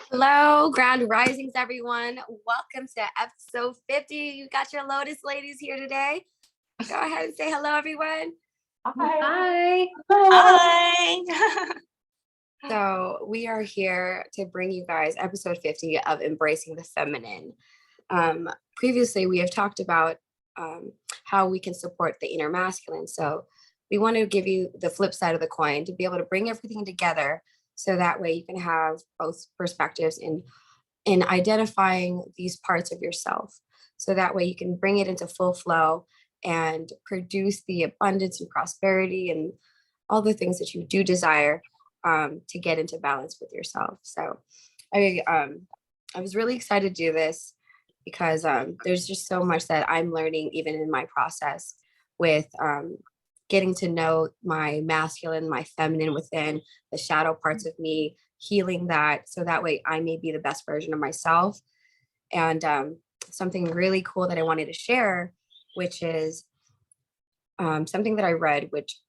Hello, Grand Risings, everyone. Welcome to episode 50. You got your Lotus ladies here today. Go ahead and say hello, everyone. Hi. Hi. So, we are here to bring you guys episode 50 of Embracing the Feminine. Previously, we have talked about how we can support the inner masculine. So, we want to give you the flip side of the coin to be able to bring everything together so that way you can have both perspectives in identifying these parts of yourself. So that way you can bring it into full flow and produce the abundance and prosperity and all the things that you do desire to get into balance with yourself. So I was really excited to do this because there's just so much that I'm learning even in my process with getting to know my masculine, my feminine within, the shadow parts of me, healing that so that way I may be the best version of myself. And something really cool that I wanted to share, which is something that I read, which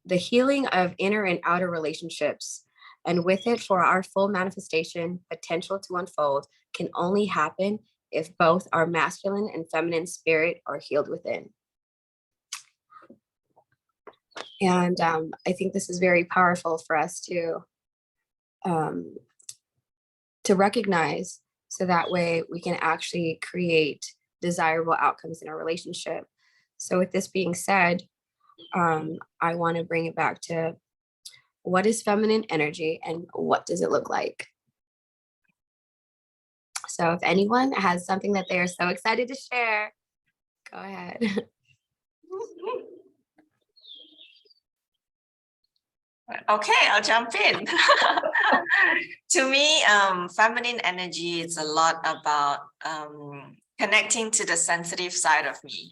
the healing of inner and outer relationships, and with it for our full manifestation potential to unfold, can only happen if both our masculine and feminine spirit are healed within. And I think this is very powerful for us to recognize, so that way we can actually create desirable outcomes in our relationship. So with this being said, I want to bring it back to what is feminine energy and what does it look like? So if anyone has something that they are so excited to share, go ahead. Okay, I'll jump in. To me, feminine energy is a lot about connecting to the sensitive side of me.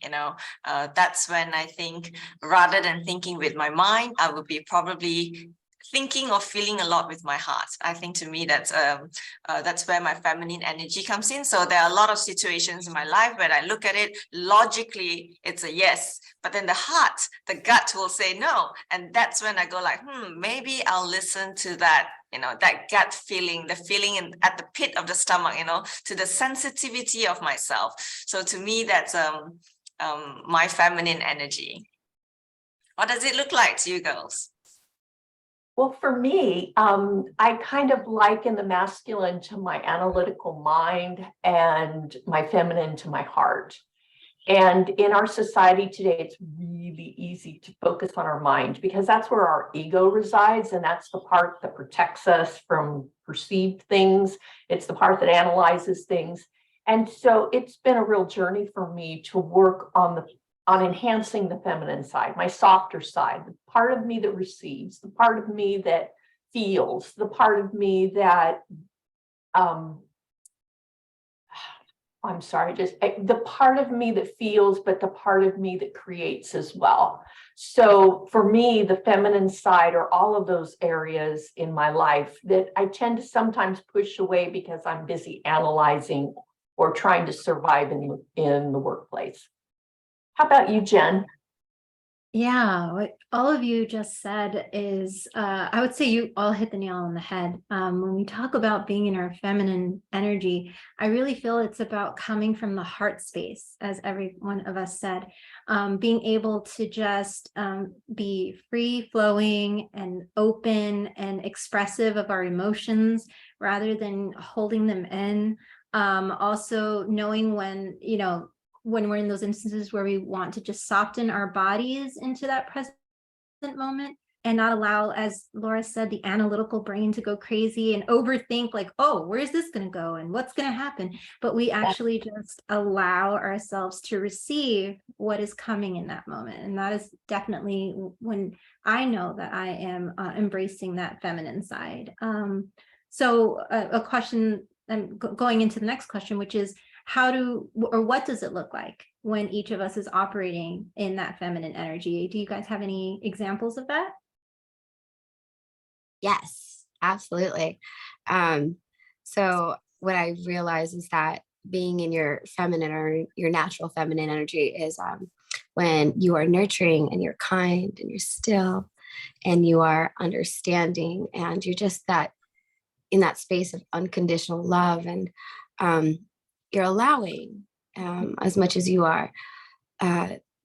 That's when I think, rather than thinking with my mind, I would be probably thinking or feeling a lot with my heart. I think to me that's where my feminine energy comes in. So there are a lot of situations in my life where I look at it logically, it's a yes, but then the heart, the gut will say no, and that's when I go like, maybe I'll listen to that. That gut feeling, the feeling at the pit of the stomach. To the sensitivity of myself. So to me, that's my feminine energy. What does it look like to you girls? Well, for me, I kind of liken the masculine to my analytical mind and my feminine to my heart. And in our society today, it's really easy to focus on our mind because that's where our ego resides. And that's the part that protects us from perceived things. It's the part that analyzes things. And so it's been a real journey for me to work on enhancing the feminine side, my softer side, the part of me that receives, the part of me that feels, the part of me that, the part of me that feels, but the part of me that creates as well. So for me, the feminine side are all of those areas in my life that I tend to sometimes push away because I'm busy analyzing or trying to survive in the workplace. How about you, Jen? Yeah, what all of you just said is, I would say you all hit the nail on the head. When we talk about being in our feminine energy, I really feel it's about coming from the heart space, as every one of us said, being able to just be free flowing and open and expressive of our emotions rather than holding them in. Also knowing when we're in those instances where we want to just soften our bodies into that present moment and not allow, as Laura said, the analytical brain to go crazy and overthink like, oh, where's this going to go and what's going to happen? But we actually just allow ourselves to receive what is coming in that moment. And that is definitely when I know that I am embracing that feminine side. So a question, I'm going into the next question, which is, what does it look like when each of us is operating in that feminine energy? Do you guys have any examples of that? Yes, absolutely. So what I realize is that being in your feminine or your natural feminine energy is when you are nurturing and you're kind and you're still and you are understanding and you're just that in that space of unconditional love, and you're allowing as much as you are,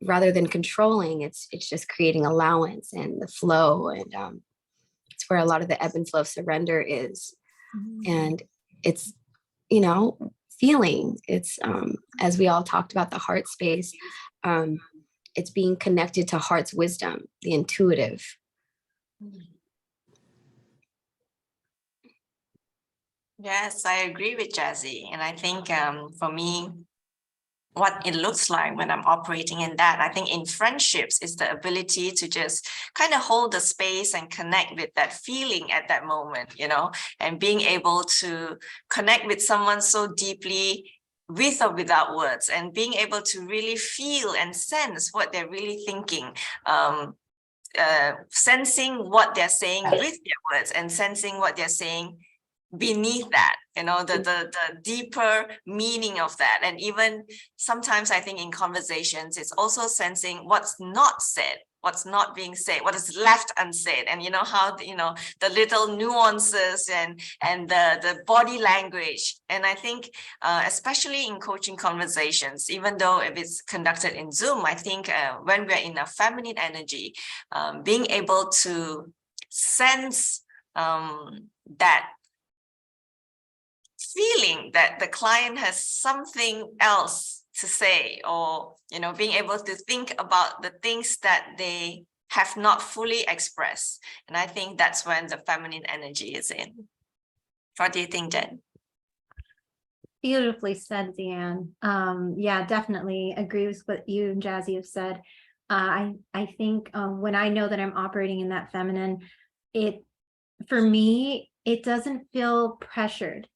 rather than controlling. It's just creating allowance and the flow, and it's where a lot of the ebb and flow of surrender is. And it's, you know, feeling. It's as we all talked about, the heart space. It's being connected to heart's wisdom, the intuitive. Yes, I agree with Jazzy. And I think for me, what it looks like when I'm operating in that, I think in friendships is the ability to just kind of hold the space and connect with that feeling at that moment, you know, and being able to connect with someone so deeply with or without words, and being able to really feel and sense what they're really thinking. Sensing what they're saying with their words, and sensing what they're saying beneath that, you know, the deeper meaning of that. And even sometimes I think in conversations, it's also sensing what's not said, what's not being said, what is left unsaid. And you know how, you know, the little nuances and the body language. And I think especially in coaching conversations, even though if it's conducted in Zoom, I think when we're in a feminine energy, being able to sense that feeling that the client has something else to say, or, you know, being able to think about the things that they have not fully expressed. And I think that's when the feminine energy is in. What do you think, Jen? Beautifully said, Deanne. Yeah, definitely agree with what you and Jazzy have said. I think when I know that I'm operating in that feminine, for me, it doesn't feel pressured.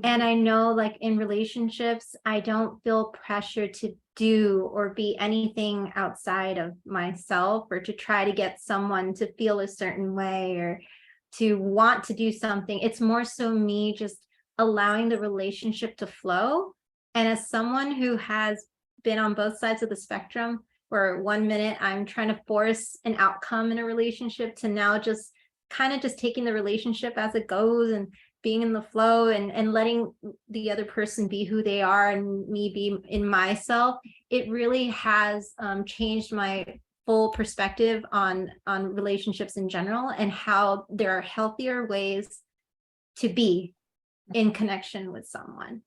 And I know, like, in relationships, I don't feel pressure to do or be anything outside of myself, or to try to get someone to feel a certain way or to want to do something. It's more so me just allowing the relationship to flow. And as someone who has been on both sides of the spectrum, where 1 minute I'm trying to force an outcome in a relationship, to now just kind of just taking the relationship as it goes and being in the flow, and letting the other person be who they are and me be in myself, it really has changed my full perspective on relationships in general, and how there are healthier ways to be in connection with someone.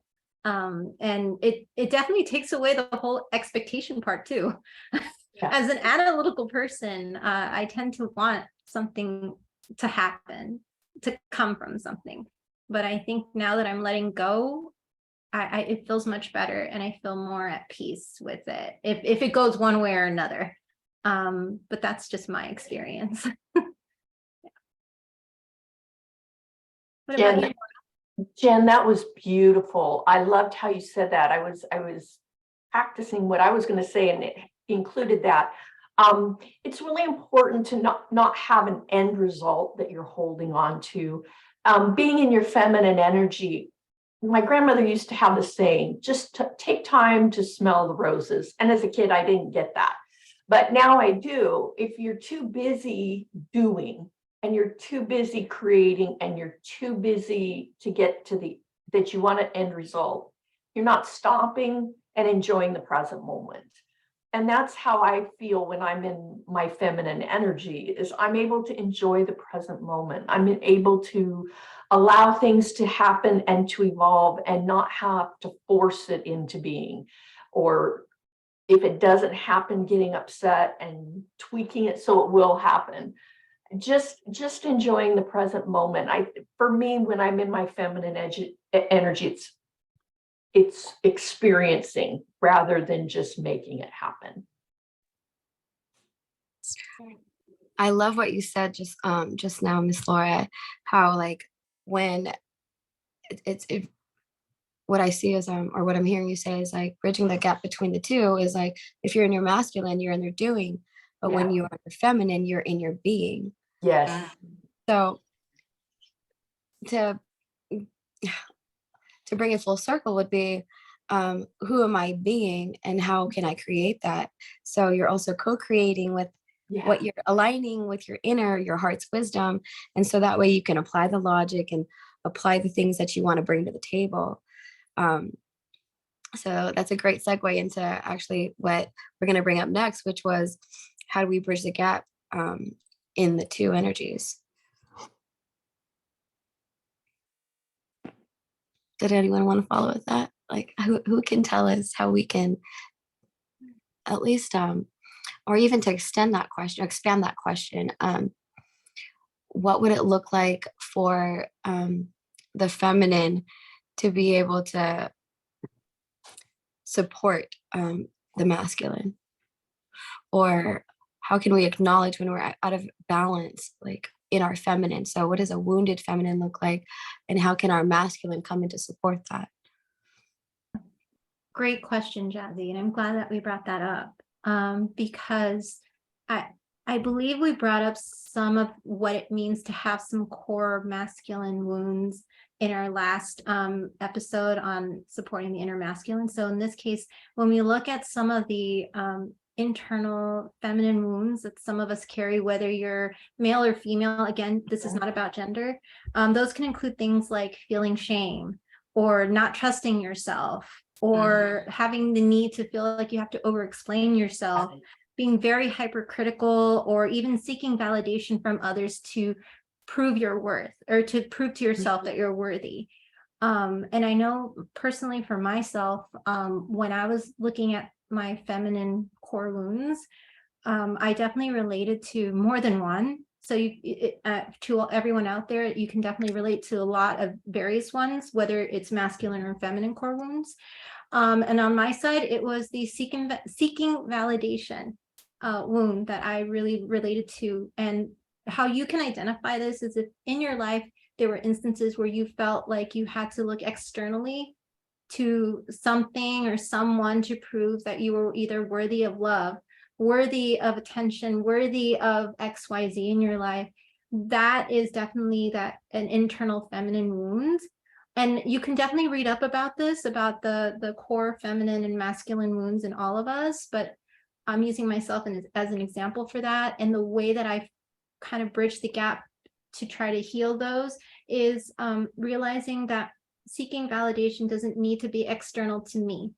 And it definitely takes away the whole expectation part too. Yeah. As an analytical person, I tend to want something to happen, to come from something. But I think now that I'm letting go, it feels much better, and I feel more at peace with it, if it goes one way or another. But that's just my experience. What about you? Jen, that was beautiful. I loved how you said that. I was practicing what I was going to say, and it included that. It's really important to not have an end result that you're holding on to. Being in your feminine energy, my grandmother used to have the saying, just take time to smell the roses. And as a kid, I didn't get that. But now I do. If you're too busy doing, and you're too busy creating, and you're too busy to get to that you want an end result, you're not stopping and enjoying the present moment. And that's how I feel when I'm in my feminine energy, is I'm able to enjoy the present moment. I'm able to allow things to happen and to evolve, and not have to force it into being, or if it doesn't happen, getting upset and tweaking it so it will happen. Just enjoying the present moment. For me, when I'm in my feminine energy, it's experiencing rather than just making it happen. I love what you said just now, Miss Laura, how, like, when what I see is or what I'm hearing you say is, like, bridging the gap between the two is, like, if you're in your masculine, you're in your doing, but when you are in your feminine, you're in your being. Yes. So to bring it full circle would be, who am I being, and how can I create that? So you're also co-creating with what you're aligning with your inner, your heart's wisdom. And so that way you can apply the logic and apply the things that you want to bring to the table. So that's a great segue into actually what we're going to bring up next, which was how do we bridge the gap in the two energies? Did anyone want to follow with that? Like who can tell us how we can at least, or even to expand that question, what would it look like for the feminine to be able to support the masculine? Or how can we acknowledge when we're out of balance, like in our feminine? So what does a wounded feminine look like? And how can our masculine come in to support that? Great question, Jazzy, and I'm glad that we brought that up because I believe we brought up some of what it means to have some core masculine wounds in our last episode on supporting the inner masculine. So in this case, when we look at some of the internal feminine wounds that some of us carry, whether you're male or female, again, this is not about gender, those can include things like feeling shame or not trusting yourself, or having the need to feel like you have to over-explain yourself, being very hypercritical, or even seeking validation from others to prove your worth or to prove to yourself that you're worthy. And I know personally for myself, when I was looking at my feminine core wounds, I definitely related to more than one. So to everyone out there, you can definitely relate to a lot of various ones, whether it's masculine or feminine core wounds. And on my side, it was the seeking validation wound that I really related to. And how you can identify this is if in your life, there were instances where you felt like you had to look externally to something or someone to prove that you were either worthy of love, worthy of attention, worthy of XYZ in your life. That is definitely an internal feminine wound. And you can definitely read up about this, about the core feminine and masculine wounds in all of us, but I'm using myself as an example for that. And the way that I kind of bridge the gap to try to heal those is realizing that seeking validation doesn't need to be external to me.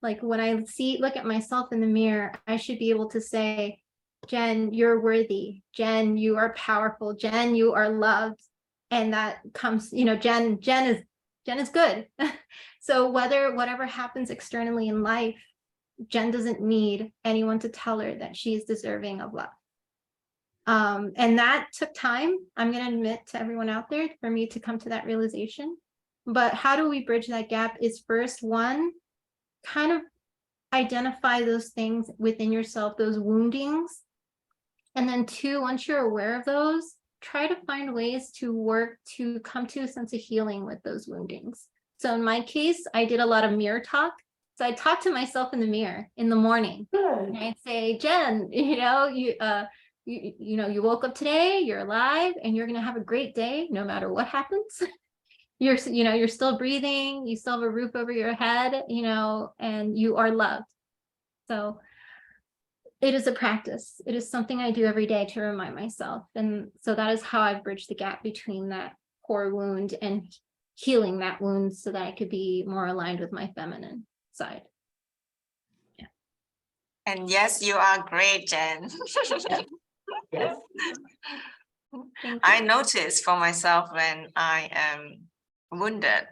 Like when I look at myself in the mirror, I should be able to say, Jen, you're worthy. Jen, you are powerful. Jen, you are loved. And that comes, Jen is good. So whatever happens externally in life, Jen doesn't need anyone to tell her that she is deserving of love. And that took time, I'm going to admit to everyone out there, for me to come to that realization. But how do we bridge that gap is first, one, kind of identify those things within yourself, those woundings. And then two, once you're aware of those, try to find ways to work to come to a sense of healing with those woundings. So in my case, I did a lot of mirror talk. So I talked to myself in the mirror in the morning. Good. And I'd say, Jen, you woke up today, you're alive, and you're going to have a great day no matter what happens. You're still breathing, you still have a roof over your head, and you are loved. So it is a practice. It is something I do every day to remind myself. And so that is how I've bridged the gap between that core wound and healing that wound so that I could be more aligned with my feminine side. Yeah. And yes, you are great, Jen. Yes. I notice for myself when I am wounded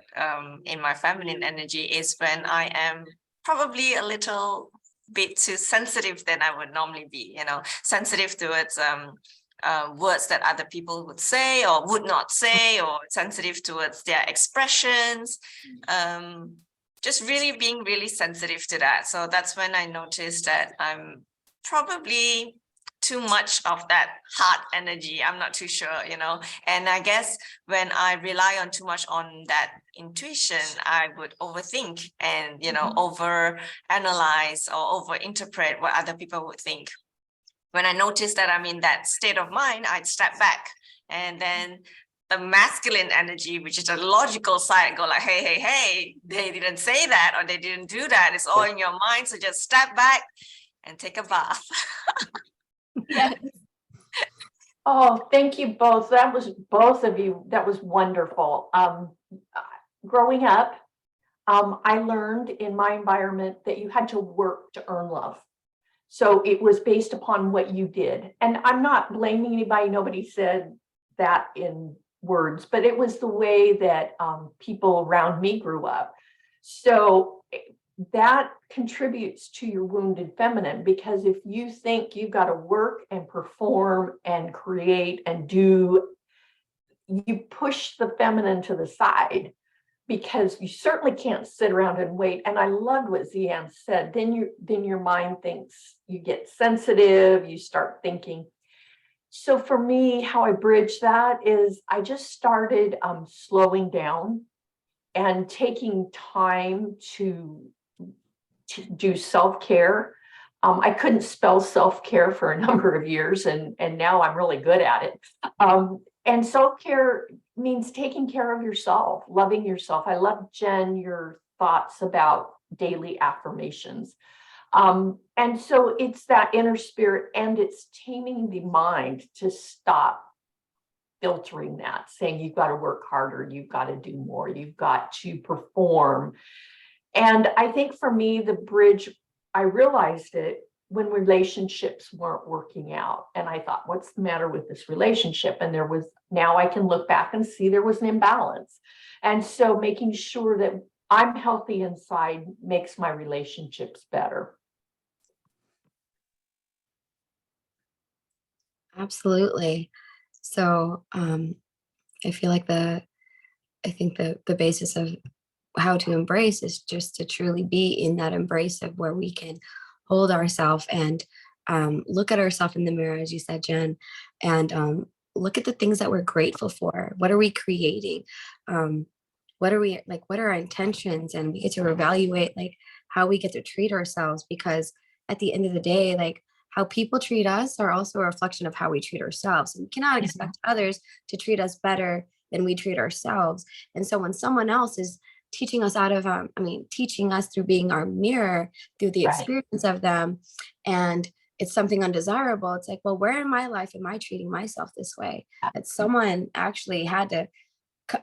in my feminine energy is when I am probably a little bit too sensitive than I would normally be, sensitive towards words that other people would say or would not say, or sensitive towards their expressions. Just really being really sensitive to that. So that's when I noticed that I'm probably too much of that heart energy. I'm not too sure, and I guess when I rely on too much on that intuition, I would overthink and, over analyze or over interpret what other people would think. When I notice that I'm in that state of mind, I'd step back, and then the masculine energy, which is the logical side, go like, hey, they didn't say that, or they didn't do that. It's all in your mind. So just step back and take a bath. Yes. Oh, thank you both. That was both of you. That was wonderful. Growing up, I learned in my environment that you had to work to earn love. So it was based upon what you did. And I'm not blaming anybody. Nobody said that in words, but it was the way that people around me grew up. So that contributes to your wounded feminine, because if you think you've got to work and perform and create and do, you push the feminine to the side, because you certainly can't sit around and wait. And I loved what Zian said. Then your mind thinks, you get sensitive, you start thinking. So for me, how I bridge that is I just started slowing down and taking time to do self-care. I couldn't spell self-care for a number of years, and now I'm really good at it. And self-care means taking care of yourself, loving yourself. I love, Jen, your thoughts about daily affirmations. And so it's that inner spirit, and it's taming the mind to stop filtering that, saying you've got to work harder, you've got to do more, you've got to perform. And I think for me, the bridge, I realized it when relationships weren't working out. And I thought, what's the matter with this relationship? And now I can look back and see there was an imbalance. And so making sure that I'm healthy inside makes my relationships better. Absolutely. So I feel like I think the basis of how to embrace is just to truly be in that embrace of where we can hold ourselves and look at ourselves in the mirror, as you said, Jen, and look at the things that we're grateful for. What are we creating? What are we like? What are our intentions? And we get to evaluate like how we get to treat ourselves, because at the end of the day, like how people treat us are also a reflection of how we treat ourselves. And we cannot expect others to treat us better than we treat ourselves. And so when someone else is teaching us teaching us through being our mirror, through the experience of them, and it's something undesirable, it's like, well, where in my life am I treating myself this way? That someone actually had to,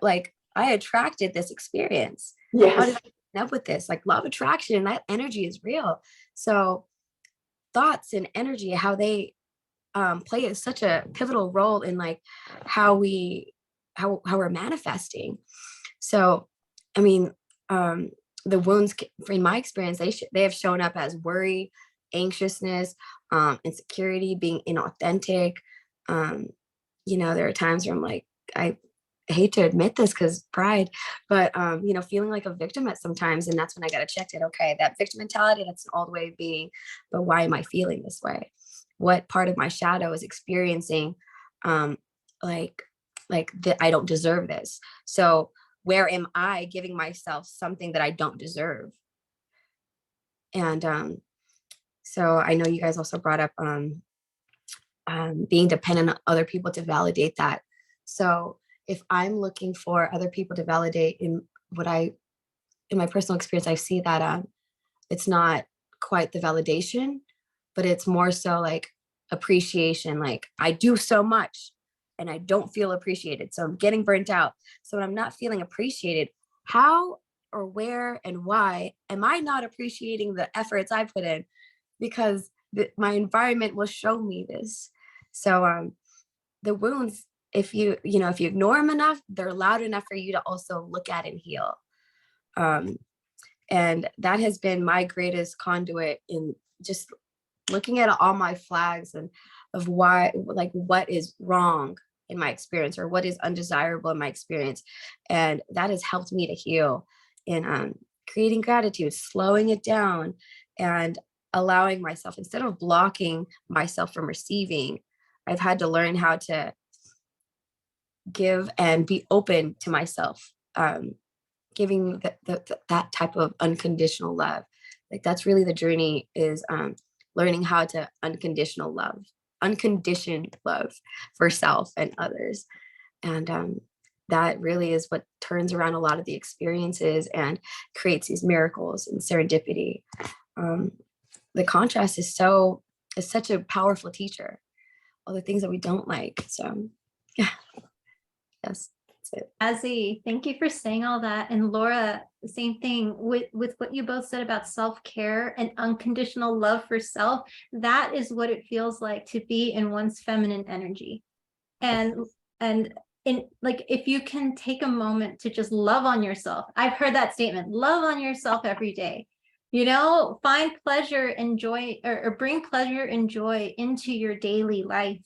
like, I attracted this experience. Yes. How did I end up with this? Like, love attraction, that energy is real. So thoughts and energy, how they play such a pivotal role in like how we're manifesting. So I mean, the wounds, in my experience, they have shown up as worry, anxiousness, insecurity, being inauthentic. There are times where I'm like, I hate to admit this because pride, but feeling like a victim at sometimes, and that's when I got to check it. Okay, that victim mentality, that's an old way of being, but why am I feeling this way? What part of my shadow is experiencing, like that I don't deserve this? So where am I giving myself something that I don't deserve? And so I know you guys also brought up being dependent on other people to validate that. So if I'm looking for other people to validate in my personal experience, I see that it's not quite the validation, but it's more so like appreciation. Like, I do so much and I don't feel appreciated, so I'm getting burnt out. So when I'm not feeling appreciated, how or where and why am I not appreciating the efforts I put in? Because my environment will show me this. So the wounds, if you ignore them enough, they're loud enough for you to also look at and heal. And that has been my greatest conduit in just looking at all my flags and of why, like, what is wrong in my experience or what is undesirable in my experience. And that has helped me to heal in creating gratitude, slowing it down, and allowing myself, instead of blocking myself from receiving, I've had to learn how to give and be open to myself, giving that type of unconditional love. Like, that's really the journey, is learning how to unconditioned love for self and others. And that really is what turns around a lot of the experiences and creates these miracles and serendipity. The contrast is such a powerful teacher. all the things that we don't like. So yeah, yes, that's it. Azzy, thank you for saying all that. And Laura, the same thing with what you both said about self-care and unconditional love for self. That is what it feels like to be in one's feminine energy. And in like, if you can take a moment to just love on yourself. I've heard that statement, love on yourself every day. You know, find pleasure and joy, or bring pleasure and joy into your daily life.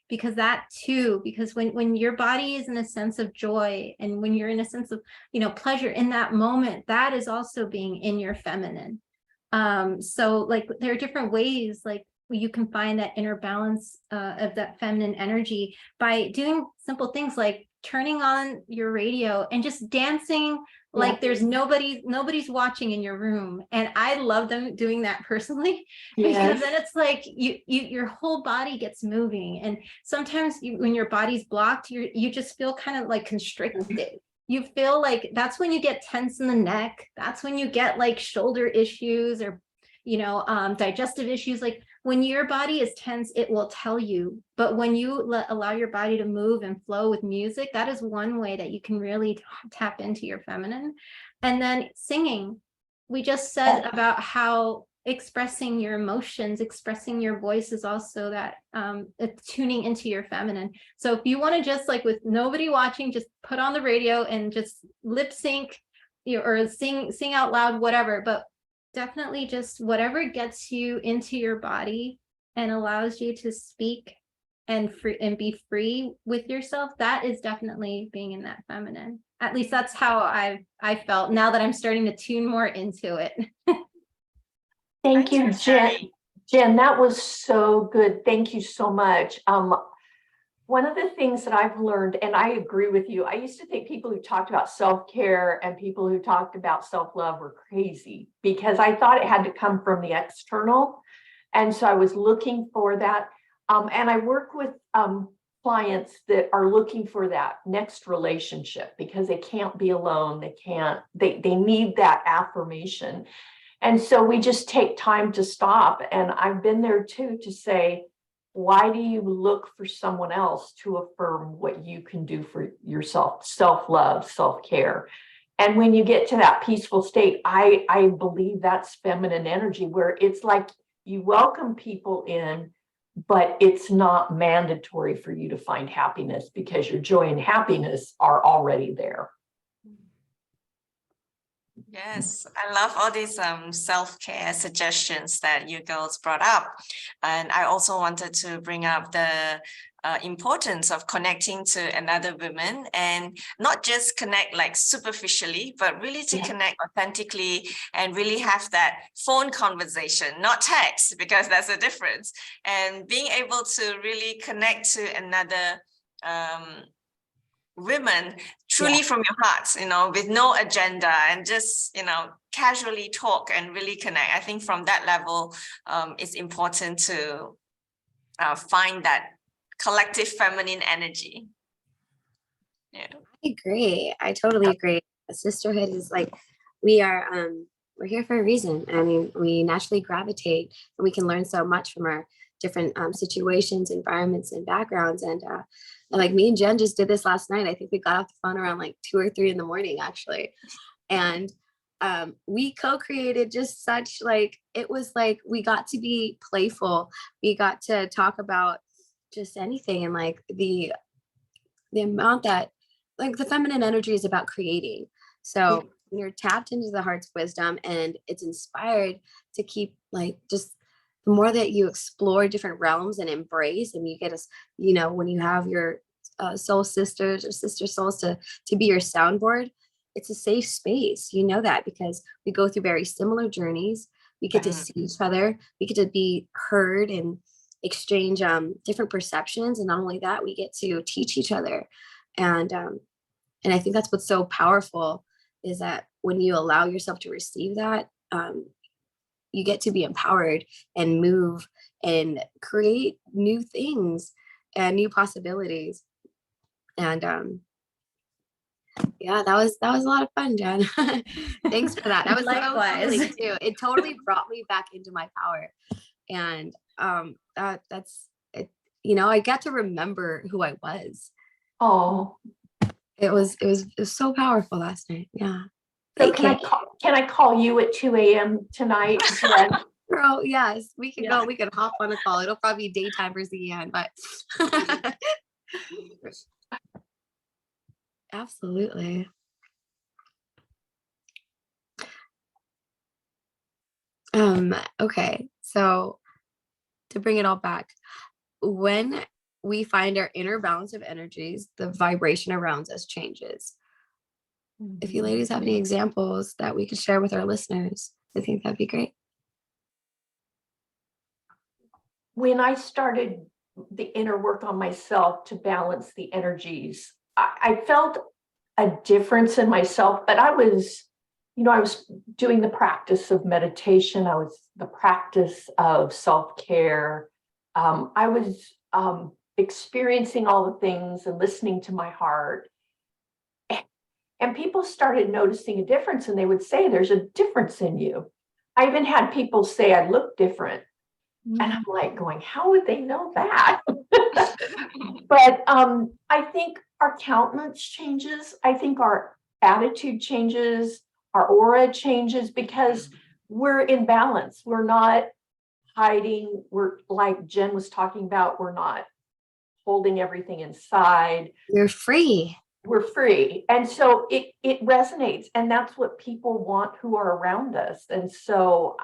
Because that too, because when your body is in a sense of joy, and when you're in a sense of, you know, pleasure in that moment, that is also being in your feminine. So like there are different ways like you can find that inner balance of that feminine energy by doing simple things like turning on your radio and just dancing like there's nobody's watching in your room. And I love them doing that personally, because then it's like your whole body gets moving. And sometimes when your body's blocked, you just feel kind of like constricted. You feel like that's when you get tense in the neck. That's when you get like shoulder issues, or, you know, digestive issues. Like when your body is tense, it will tell you. But when you allow your body to move and flow with music, that is one way that you can really tap into your feminine. And then singing. We just said about how expressing your emotions, expressing your voice is also that it's tuning into your feminine. So if you want to just like with nobody watching, just put on the radio and just lip sync, you know, or sing out loud, whatever. But definitely just whatever gets you into your body and allows you to speak and be free with yourself. That is definitely being in that feminine. At least that's how I felt now that I'm starting to tune more into it. Thank you, Jen. Jen, that was so good. Thank you so much. One of the things that I've learned, and I agree with you, I used to think people who talked about self-care and people who talked about self-love were crazy, because I thought it had to come from the external. And so I was looking for that. And I work with clients that are looking for that next relationship because they can't be alone. They need that affirmation. And so we just take time to stop. And I've been there too, to say, why do you look for someone else to affirm what you can do for yourself? Self-love, self-care. And when you get to that peaceful state, I believe that's feminine energy, where it's like you welcome people in, but it's not mandatory for you to find happiness, because your joy and happiness are already there. Yes, I love all these self-care suggestions that you girls brought up. And I also wanted to bring up the importance of connecting to another woman, and not just connect like superficially, but really to connect authentically and really have that phone conversation, not text, because that's a difference. And being able to really connect to another women truly from your heart, you know, with no agenda, and just, you know, casually talk and really connect. I think from that level, it's important to find that collective feminine energy. Yeah, I agree. I totally agree. Sisterhood is like, we're here for a reason. I mean, we naturally gravitate, and we can learn so much from our different situations, environments, and backgrounds. And like me and Jen just did this last night. I think we got off the phone around like 2 or 3 in the morning, actually. And we co-created just such, like, it was like we got to be playful. We got to talk about just anything. And like the amount that, like, the feminine energy is about creating. So when you're tapped into the heart's wisdom and it's inspired to keep, like, just the more that you explore different realms and embrace, and you get us, you know, when you have your soul sisters or sister souls to be your soundboard, it's a safe space. You know that, because we go through very similar journeys. We get to see each other. We get to be heard and exchange different perceptions. And not only that, we get to teach each other. And I think that's what's so powerful, is that when you allow yourself to receive that, you get to be empowered and move and create new things and new possibilities. And yeah, that was a lot of fun, Jen. Thanks for that. That was Likewise. so too. It totally brought me back into my power. And that's it. you know, I got to remember who I was. Oh, It was so powerful last night. Yeah. so Thank you. can I call you at 2 a.m. tonight, Jen? Girl, yes, we can Yeah. go. We can hop on a call. It'll probably be daytime for Zian, but absolutely. Okay, so to bring it all back, when we find our inner balance of energies, the vibration around us changes. If you ladies have any examples that we could share with our listeners, I think that'd be great. When I started the inner work on myself to balance the energies, I felt a difference in myself, but I was doing the practice of meditation. I was the practice of self-care. I was experiencing all the things and listening to my heart. And people started noticing a difference, and they would say, there's a difference in you. I even had people say I look different. And I'm like going, how would they know that? But I think our countenance changes. I think our attitude changes, our aura changes, because we're in balance. We're not hiding. We're, like Jen was talking about, we're not holding everything inside. You're free. We're free. And so it resonates. And that's what people want who are around us. And so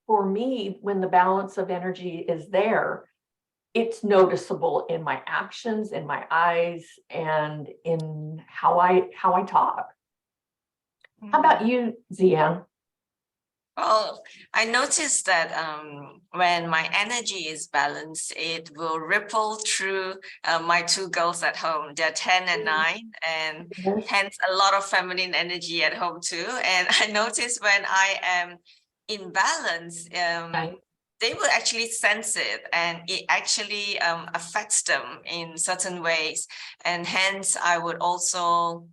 for me, when the balance of energy is there, it's noticeable in my actions, in my eyes, and in how I talk. How about you, Zian? Well, I noticed that when my energy is balanced, it will ripple through my two girls at home. They're 10 and 9, and hence a lot of feminine energy at home too. And I noticed when I am in balance, they will actually sense it, and it actually affects them in certain ways. And hence, I would also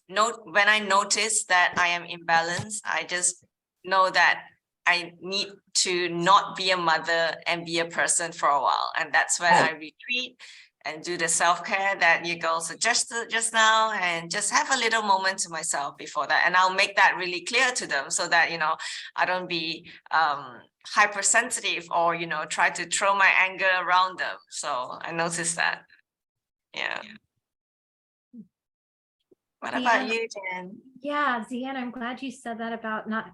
note when I notice that I am imbalanced, I just know that I need to not be a mother and be a person for a while. And that's when I retreat and do the self-care that you girls suggested just now, and just have a little moment to myself before that. And I'll make that really clear to them so that, you know, I don't be hypersensitive or, you know, try to throw my anger around them. So I noticed that. Yeah. What about you, Jen? Yeah, Zian, I'm glad you said that about not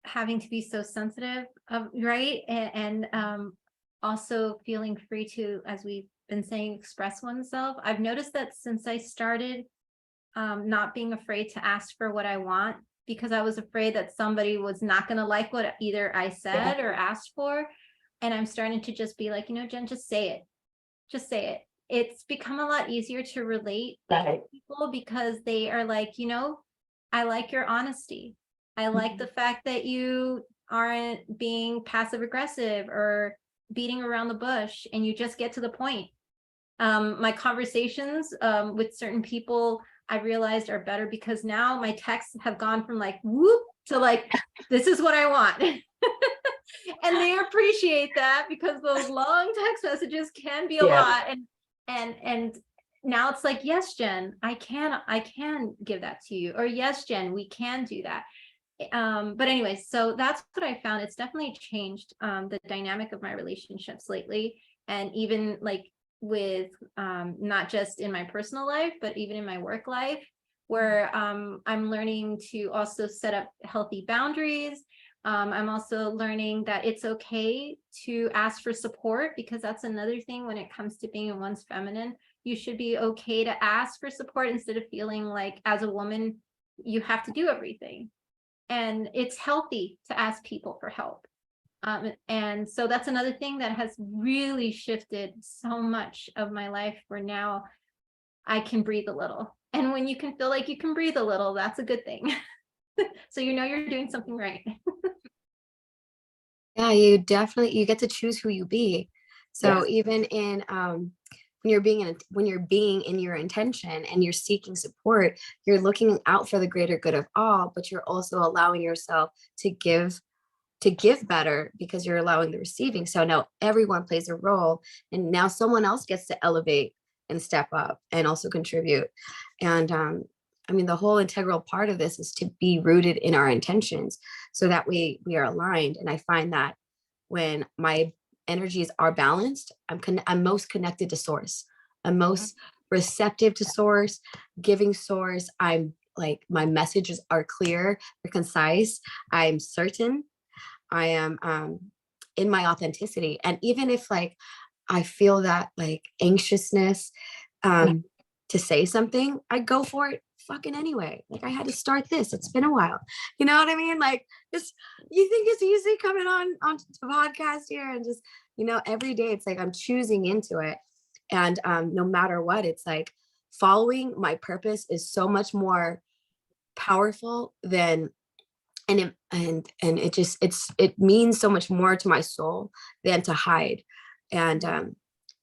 having to be so sensitive, right? And also feeling free to, as we've been saying, express oneself. I've noticed that since I started not being afraid to ask for what I want, because I was afraid that somebody was not going to like what either I said or asked for. And I'm starting to just be like, you know, Jen, just say it. Just say it. It's become a lot easier to relate to people, because they are like, you know, I like your honesty. I like the fact that you aren't being passive aggressive or beating around the bush, and you just get to the point. My conversations with certain people, I realized, are better because now my texts have gone from like whoop to like, this is what I want. And they appreciate that, because those long text messages can be a lot. And now it's like, yes, Jen, I can give that to you, or yes, Jen, we can do that. But anyway, so that's what I found. It's definitely changed the dynamic of my relationships lately, and even like with not just in my personal life, but even in my work life, where I'm learning to also set up healthy boundaries. I'm also learning that it's okay to ask for support, because that's another thing when it comes to being in one's feminine. You should be okay to ask for support instead of feeling like as a woman, you have to do everything. And it's healthy to ask people for help. And so that's another thing that has really shifted so much of my life, where now I can breathe a little. And when you can feel like you can breathe a little, that's a good thing. So you know you're doing something right. Yeah, you get to choose who you be. So even in when you're being in your intention and you're seeking support, you're looking out for the greater good of all, but you're also allowing yourself to give to give better because you're allowing the receiving. So now everyone plays a role, and now someone else gets to elevate and step up and also contribute. And I mean, the whole integral part of this is to be rooted in our intentions so that we are aligned. And I find that when my energies are balanced, I'm most connected to source. I'm most receptive to source, giving source. I'm like, my messages are clear, they're concise. I'm certain. I am in my authenticity. And even if like I feel that like anxiousness to say something, I go for it fucking anyway. Like I had to start this. It's been a while. You know what I mean? Like this, you think it's easy coming on the podcast here and just, you know, every day it's like I'm choosing into it. And no matter what, it's like following my purpose is so much more powerful than and it means so much more to my soul than to hide. And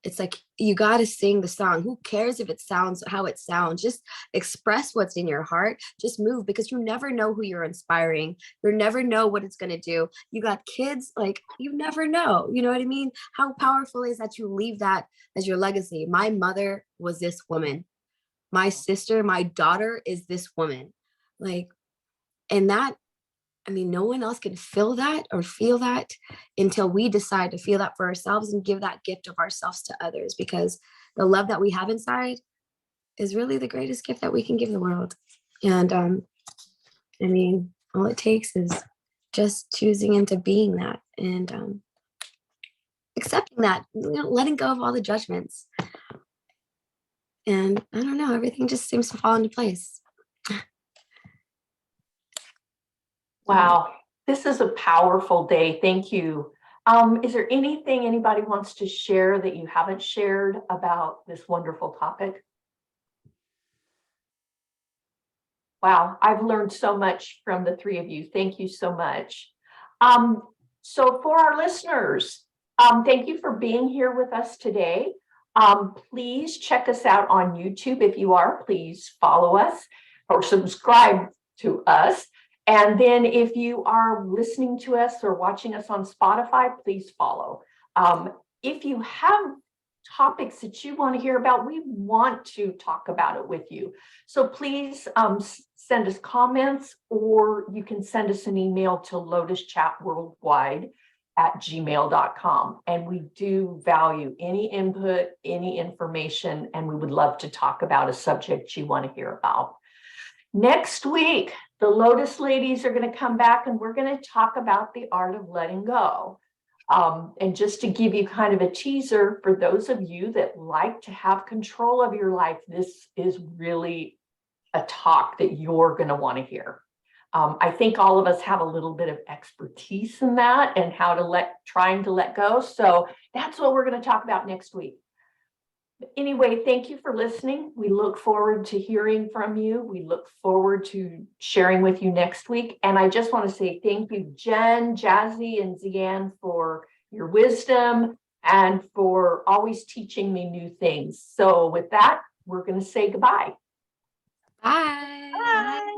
it's like you got to sing the song. Who cares if it sounds how it sounds? Just express what's in your heart. Just move, because you never know who you're inspiring. You never know what it's going to do. You got kids, like you never know. You know what I mean? How powerful is that you leave that as your legacy? My mother was this woman. My sister, my daughter is this woman. Like, and that, I mean, no one else can feel that or feel that until we decide to feel that for ourselves and give that gift of ourselves to others, because the love that we have inside is really the greatest gift that we can give the world. And I mean, all it takes is just choosing into being that and accepting that, you know, letting go of all the judgments. And I don't know, everything just seems to fall into place. Wow, this is a powerful day. Thank you. Is there anything anybody wants to share that you haven't shared about this wonderful topic? Wow, I've learned so much from the three of you. Thank you so much. So for our listeners, thank you for being here with us today. Please check us out on YouTube. If you are, please follow us or subscribe to us. And then if you are listening to us or watching us on Spotify, please follow. If you have topics that you want to hear about, we want to talk about it with you. So please send us comments, or you can send us an email to lotuschatworldwide@gmail.com. And we do value any input, any information, and we would love to talk about a subject you want to hear about. Next week, the Lotus ladies are going to come back and we're going to talk about the art of letting go. And just to give you kind of a teaser, for those of you that like to have control of your life, this is really a talk that you're going to want to hear. I think all of us have a little bit of expertise in that and how to trying to let go. So that's what we're going to talk about next week. Anyway, thank you for listening. We look forward to hearing from you. We look forward to sharing with you next week. And I just want to say thank you, Jen, Jazzy, and Zian, for your wisdom and for always teaching me new things. So with that, we're going to say goodbye. Bye. Bye.